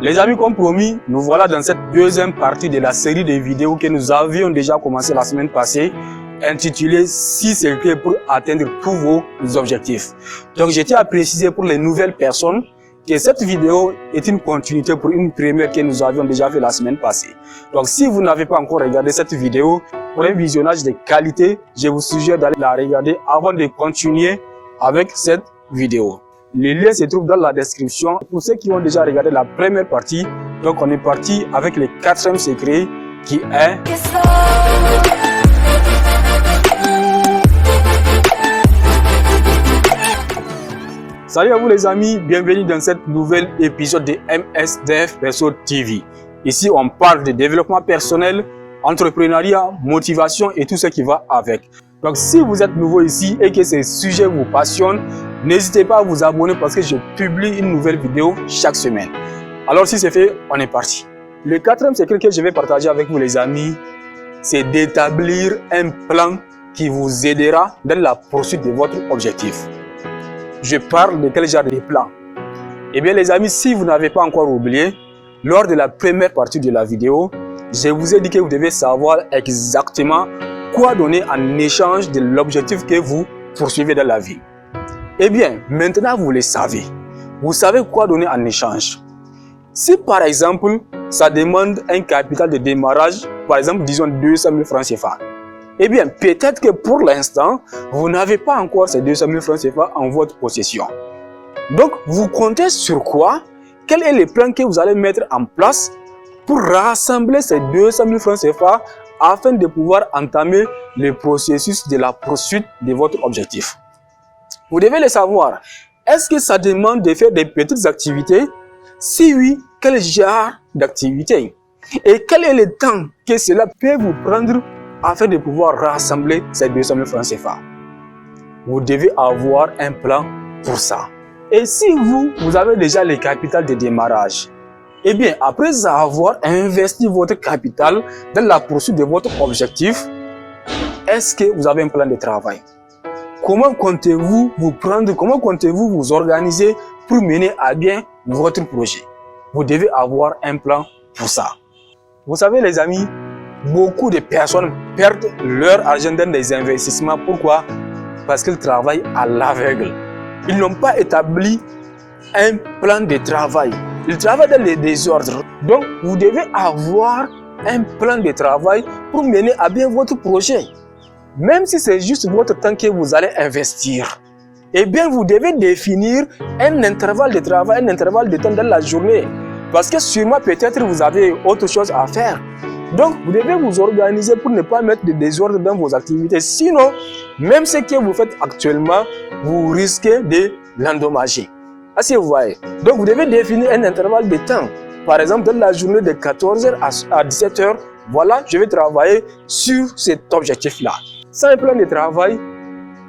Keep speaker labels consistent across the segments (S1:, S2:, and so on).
S1: Les amis, comme promis, nous voilà dans cette deuxième partie de la série de vidéos que nous avions déjà commencé la semaine passée, intitulée 6 secrets pour atteindre tous vos objectifs. Donc, je tiens à préciser pour les nouvelles personnes que cette vidéo est une continuité pour une première que nous avions déjà fait la semaine passée. Donc, si vous n'avez pas encore regardé cette vidéo, pour un visionnage de qualité, je vous suggère d'aller la regarder avant de continuer avec cette vidéo. Le lien se trouve dans la description. Pour ceux qui ont déjà regardé la première partie, donc on est parti avec le 4e secret qui est... Salut à vous les amis, bienvenue dans cette nouvel épisode de MSDF Perso TV. Ici on parle de développement personnel, entrepreneuriat, motivation et tout ce qui va avec. Donc si vous êtes nouveau ici et que ces sujets vous passionnent, n'hésitez pas à vous abonner parce que je publie une nouvelle vidéo chaque semaine. Alors si c'est fait, on est parti. Le 4e secret que je vais partager avec vous les amis, c'est d'établir un plan qui vous aidera dans la poursuite de votre objectif. Je parle de quel genre de plan? Eh bien les amis, si vous n'avez pas encore oublié, lors de la première partie de la vidéo, je vous ai dit que vous devez savoir exactement quoi donner en échange de l'objectif que vous poursuivez dans la vie. Eh bien, maintenant vous le savez. Vous savez quoi donner en échange. Si par exemple, ça demande un capital de démarrage, par exemple, disons 200 000 francs CFA. Eh bien, peut-être que pour l'instant, vous n'avez pas encore ces 200 000 francs CFA en votre possession. Donc, vous comptez sur quoi? Quel est le plan que vous allez mettre en place pour rassembler ces 200 000 francs CFA afin de pouvoir entamer le processus de la poursuite de votre objectif? Vous devez le savoir. Est-ce que ça demande de faire des petites activités? Si oui, quel genre d'activité? Et quel est le temps que cela peut vous prendre afin de pouvoir rassembler ces 200 000 francs CFA? Vous devez avoir un plan pour ça. Et si vous avez déjà le capital de démarrage, eh bien, après avoir investi votre capital dans la poursuite de votre objectif, est-ce que vous avez un plan de travail? Comment comptez-vous vous prendre, comment comptez-vous vous organiser pour mener à bien votre projet? Vous devez avoir un plan pour ça. Vous savez les amis, beaucoup de personnes perdent leur argent dans des investissements. Pourquoi? Parce qu'ils travaillent à l'aveugle. Ils n'ont pas établi un plan de travail. Ils travaillent dans les désordres. Donc, vous devez avoir un plan de travail pour mener à bien votre projet. Même si c'est juste votre temps que vous allez investir, eh bien, vous devez définir un intervalle de travail, un intervalle de temps dans la journée. Parce que sûrement, peut-être, vous avez autre chose à faire. Donc, vous devez vous organiser pour ne pas mettre de désordre dans vos activités. Sinon, même ce que vous faites actuellement, vous risquez de l'endommager. Est-ce que vous voyez? Donc, vous devez définir un intervalle de temps. Par exemple, dans la journée de 14h à 17h, voilà, je vais travailler sur cet objectif-là. Sans un plan de travail,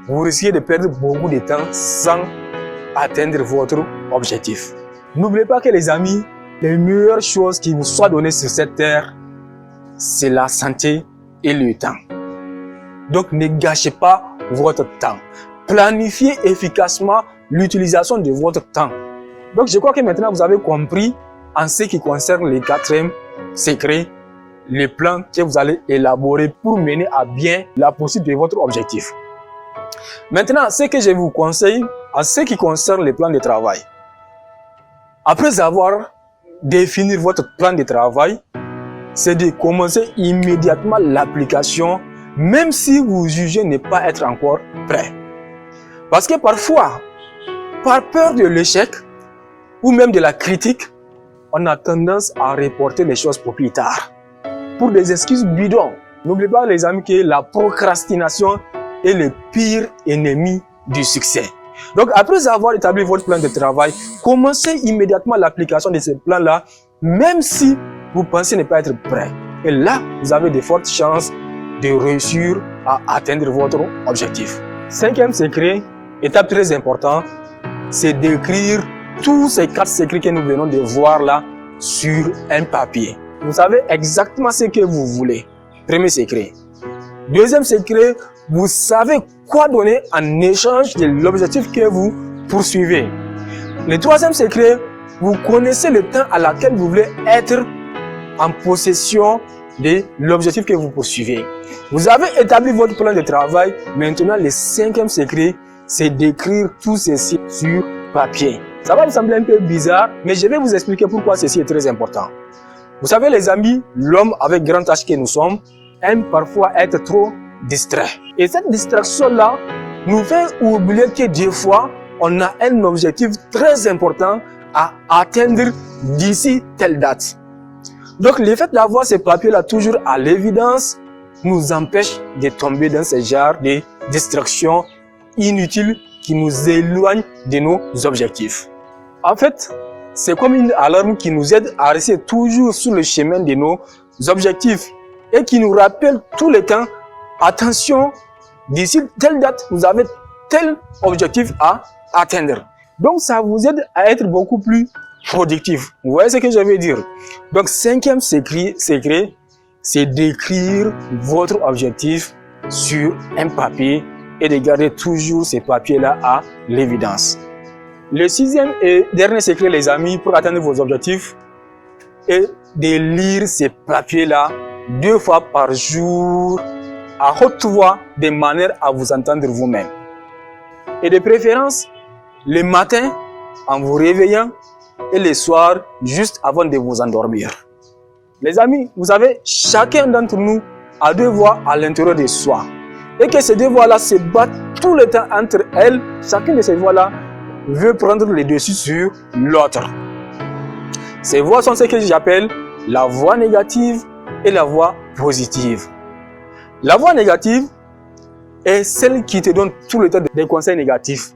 S1: vous risquez de perdre beaucoup de temps sans atteindre votre objectif. N'oubliez pas que les amis, les meilleures choses qui vous soient données sur cette terre, c'est la santé et le temps. Donc ne gâchez pas votre temps. Planifiez efficacement l'utilisation de votre temps. Donc je crois que maintenant vous avez compris en ce qui concerne le 4e secret, le plan que vous allez élaborer pour mener à bien la poursuite de votre objectif. Maintenant, ce que je vous conseille en ce qui concerne le plan de travail. Après avoir défini votre plan de travail, c'est de commencer immédiatement l'application, même si vous jugez ne pas être encore prêt. Parce que parfois, par peur de l'échec ou même de la critique, on a tendance à reporter les choses pour plus tard. Pour des excuses bidons. N'oubliez pas les amis que la procrastination est le pire ennemi du succès. Donc après avoir établi votre plan de travail, commencez immédiatement l'application de ce plan-là, même si vous pensez ne pas être prêt. Et là, vous avez de fortes chances de réussir à atteindre votre objectif. 5e secret, étape très importante, c'est d'écrire tous ces 4 secrets que nous venons de voir là sur un papier. Vous savez exactement ce que vous voulez. Premier secret. 2e secret, vous savez quoi donner en échange de l'objectif que vous poursuivez. Le 3e secret, vous connaissez le temps à laquelle vous voulez être en possession de l'objectif que vous poursuivez. Vous avez établi votre plan de travail. Maintenant, le cinquième secret, c'est d'écrire tout ceci sur papier. Ça va vous sembler un peu bizarre, mais je vais vous expliquer pourquoi ceci est très important. Vous savez les amis, l'homme avec grand H que nous sommes, aime parfois être trop distrait. Et cette distraction-là nous fait oublier que des fois, on a un objectif très important à atteindre d'ici telle date. Donc le fait d'avoir ces papiers-là toujours à l'évidence nous empêche de tomber dans ce genre de distractions inutiles qui nous éloignent de nos objectifs. En fait, c'est comme une alarme qui nous aide à rester toujours sur le chemin de nos objectifs et qui nous rappelle tout le temps, attention, d'ici telle date, vous avez tel objectif à atteindre. Donc ça vous aide à être beaucoup plus productif. Vous voyez ce que je veux dire? Donc cinquième secret, c'est d'écrire votre objectif sur un papier et de garder toujours ces papiers-là à l'évidence. Le sixième et dernier secret, les amis, pour atteindre vos objectifs, est de lire ces papiers-là 2 fois par jour à haute voix, de manière à vous entendre vous-même. Et de préférence, le matin, en vous réveillant, et le soir, juste avant de vous endormir. Les amis, vous savez, chacun d'entre nous a 2 voix à l'intérieur de soi. Et que ces 2 voix-là se battent tout le temps entre elles. Chacune de ces voix-là veut prendre le dessus sur l'autre. Ces voix sont ce que j'appelle la voix négative et la voix positive. La voix négative est celle qui te donne tout le temps des conseils négatifs.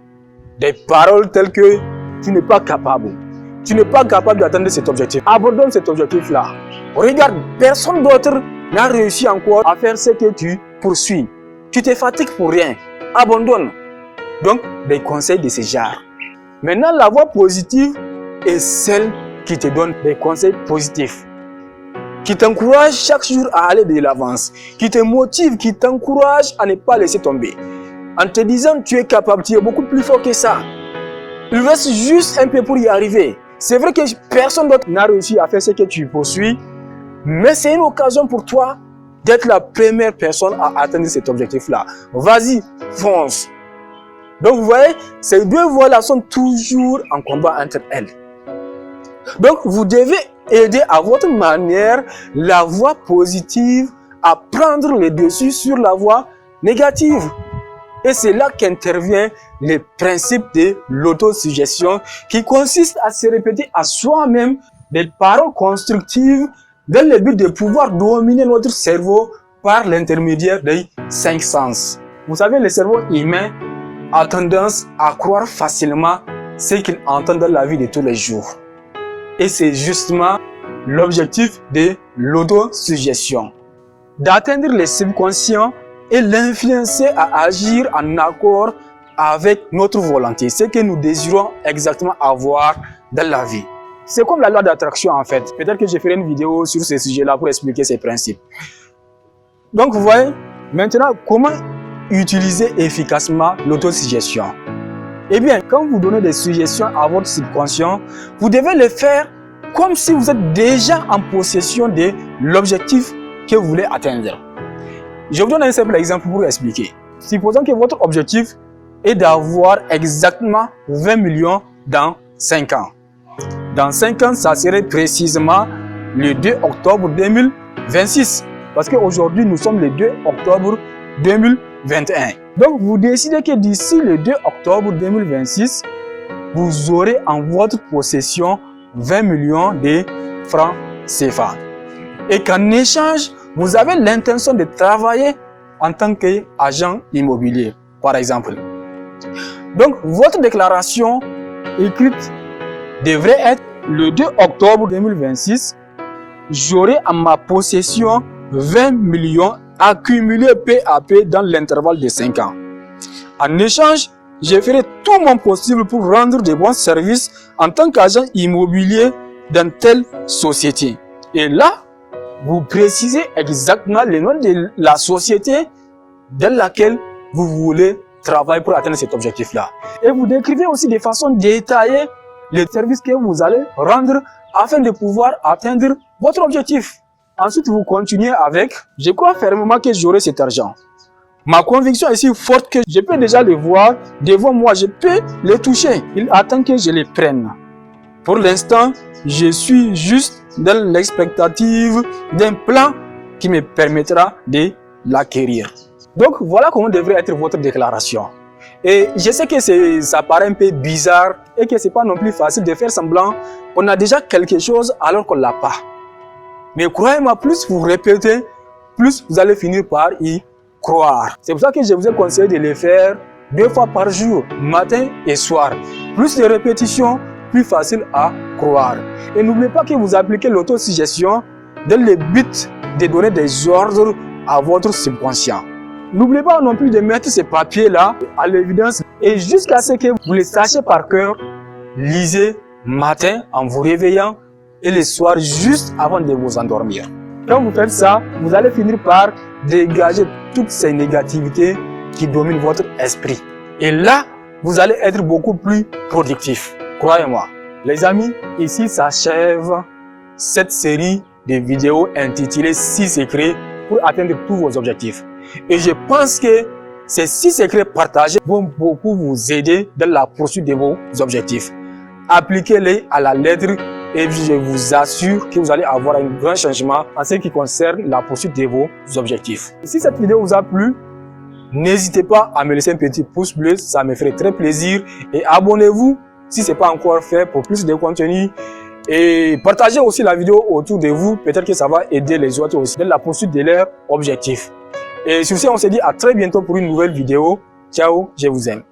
S1: Des paroles telles que tu n'es pas capable. Tu n'es pas capable d'atteindre cet objectif. Abandonne cet objectif-là. Regarde, personne d'autre n'a réussi encore à faire ce que tu poursuis. Tu te fatigues pour rien. Abandonne. Donc, des conseils de ce genre. Maintenant, la voix positive est celle qui te donne des conseils positifs. Qui t'encourage chaque jour à aller de l'avance. Qui te motive, qui t'encourage à ne pas laisser tomber. En te disant, tu es capable, tu es beaucoup plus fort que ça. Il reste juste un peu pour y arriver. C'est vrai que personne d'autre n'a réussi à faire ce que tu poursuis, mais c'est une occasion pour toi d'être la première personne à atteindre cet objectif-là. Vas-y, fonce. Donc vous voyez, ces 2 voies-là sont toujours en combat entre elles. Donc vous devez aider à votre manière la voie positive à prendre le dessus sur la voie négative. Et c'est là qu'intervient le principe de l'autosuggestion qui consiste à se répéter à soi-même des paroles constructives dans le but de pouvoir dominer notre cerveau par l'intermédiaire des 5 sens. Vous savez, le cerveau humain a tendance à croire facilement ce qu'il entend dans la vie de tous les jours. Et c'est justement l'objectif de l'autosuggestion. D'atteindre le subconscient et l'influencer à agir en accord avec notre volonté, ce que nous désirons exactement avoir dans la vie. C'est comme la loi d'attraction en fait. Peut-être que je ferai une vidéo sur ce sujet-là pour expliquer ces principes. Donc vous voyez, maintenant, comment utiliser efficacement l'autosuggestion? Eh bien, quand vous donnez des suggestions à votre subconscient, vous devez le faire comme si vous êtes déjà en possession de l'objectif que vous voulez atteindre. Je vous donne un simple exemple pour expliquer. Supposons que votre objectif est d'avoir exactement 20 millions dans 5 ans. Dans 5 ans, ça serait précisément le 2 octobre 2026. Parce qu'aujourd'hui, nous sommes le 2 octobre 2021. Donc, vous décidez que d'ici le 2 octobre 2026, vous aurez en votre possession 20 millions de francs CFA. Et qu'en échange, vous avez l'intention de travailler en tant qu'agent immobilier, par exemple. Donc, votre déclaration écrite devrait être le 2 octobre 2026. J'aurai en ma possession 20 millions accumulés peu à peu dans l'intervalle de 5 ans. En échange, je ferai tout mon possible pour rendre de bons services en tant qu'agent immobilier dans telle société. Et là, vous précisez exactement le nom de la société dans laquelle vous voulez travailler pour atteindre cet objectif-là. Et vous décrivez aussi de façon détaillée les services que vous allez rendre afin de pouvoir atteindre votre objectif. Ensuite, vous continuez avec « Je crois fermement que j'aurai cet argent. Ma conviction est si forte que je peux déjà le voir devant moi, je peux les toucher. Il attend que je les prenne. Pour l'instant, je suis juste dans l'expectative d'un plan qui me permettra de l'acquérir. » Donc, voilà comment devrait être votre déclaration. Et je sais que ça paraît un peu bizarre et que ce n'est pas non plus facile de faire semblant qu'on a déjà quelque chose alors qu'on ne l'a pas. Mais croyez-moi, plus vous répétez, plus vous allez finir par y croire. C'est pour ça que je vous ai conseillé de le faire 2 fois par jour, matin et soir. Plus de répétitions, plus facile à croire. Et n'oubliez pas que vous appliquez l'autosuggestion dans le but de donner des ordres à votre subconscient. N'oubliez pas non plus de mettre ces papiers-là à l'évidence et jusqu'à ce que vous les sachiez par cœur, lisez matin en vous réveillant et le soir juste avant de vous endormir. Quand vous faites ça, vous allez finir par dégager toutes ces négativités qui dominent votre esprit. Et là, vous allez être beaucoup plus productif. Croyez-moi. Les amis, ici s'achève cette série de vidéos intitulée 6 secrets pour atteindre tous vos objectifs. Et je pense que ces 6 secrets partagés vont beaucoup vous aider dans la poursuite de vos objectifs. Appliquez-les à la lettre et je vous assure que vous allez avoir un grand changement en ce qui concerne la poursuite de vos objectifs. Si cette vidéo vous a plu, n'hésitez pas à me laisser un petit pouce bleu, ça me ferait très plaisir. Et abonnez-vous si ce n'est pas encore fait pour plus de contenu. Et partagez aussi la vidéo autour de vous, peut-être que ça va aider les autres aussi dans la poursuite de leurs objectifs. Et sur ce, on se dit à très bientôt pour une nouvelle vidéo. Ciao, je vous aime.